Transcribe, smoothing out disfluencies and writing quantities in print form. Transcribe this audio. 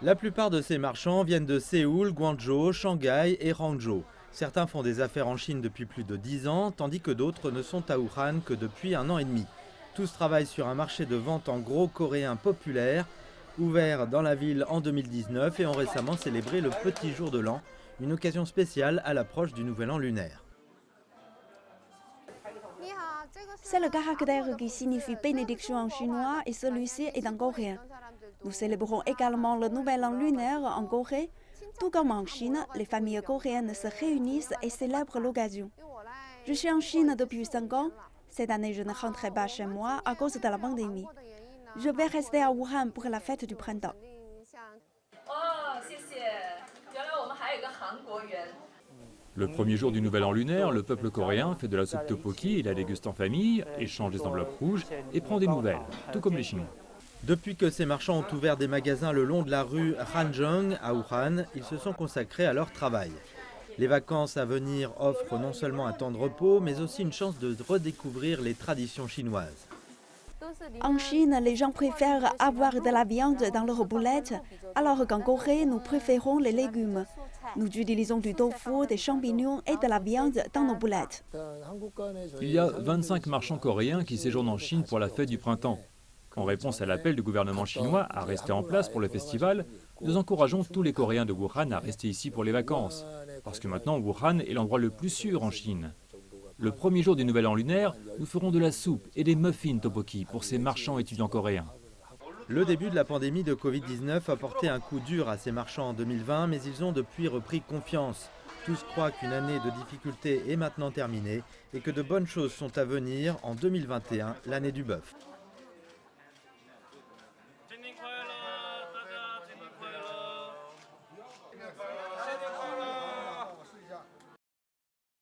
La plupart de ces marchands viennent de Séoul, Guangzhou, Shanghai et Hangzhou. Certains font des affaires en Chine depuis plus de 10 ans, tandis que d'autres ne sont à Wuhan que depuis 1 an et demi. Tous travaillent sur un marché de vente en gros coréen populaire, ouvert dans la ville en 2019 et ont récemment célébré le petit jour de l'an, une occasion spéciale à l'approche du nouvel an lunaire. C'est le caractère qui signifie bénédiction en chinois et celui-ci est en coréen. Nous célébrons également le nouvel an lunaire en Corée. Tout comme en Chine, les familles coréennes se réunissent et célèbrent l'occasion. Je suis en Chine depuis 5 ans. Cette année, je ne rentrerai pas chez moi à cause de la pandémie. Je vais rester à Wuhan pour la fête du printemps. Le premier jour du nouvel an lunaire, le peuple coréen fait de la soupe tteokbokki et la déguste en famille, échange des enveloppes rouges et prend des nouvelles, tout comme les Chinois. Depuis que ces marchands ont ouvert des magasins le long de la rue Hanzhong à Wuhan, ils se sont consacrés à leur travail. Les vacances à venir offrent non seulement un temps de repos, mais aussi une chance de redécouvrir les traditions chinoises. En Chine, les gens préfèrent avoir de la viande dans leurs boulettes, alors qu'en Corée, nous préférons les légumes. Nous utilisons du tofu, des champignons et de la viande dans nos boulettes. Il y a 25 marchands coréens qui séjournent en Chine pour la fête du printemps. En réponse à l'appel du gouvernement chinois à rester en place pour le festival, nous encourageons tous les Coréens de Wuhan à rester ici pour les vacances. Parce que maintenant, Wuhan est l'endroit le plus sûr en Chine. Le premier jour du nouvel an lunaire, nous ferons de la soupe et des muffins tteokbokki pour ces marchands étudiants coréens. Le début de la pandémie de Covid-19 a porté un coup dur à ces marchands en 2020, mais ils ont depuis repris confiance. Tous croient qu'une année de difficultés est maintenant terminée et que de bonnes choses sont à venir en 2021, l'année du bœuf.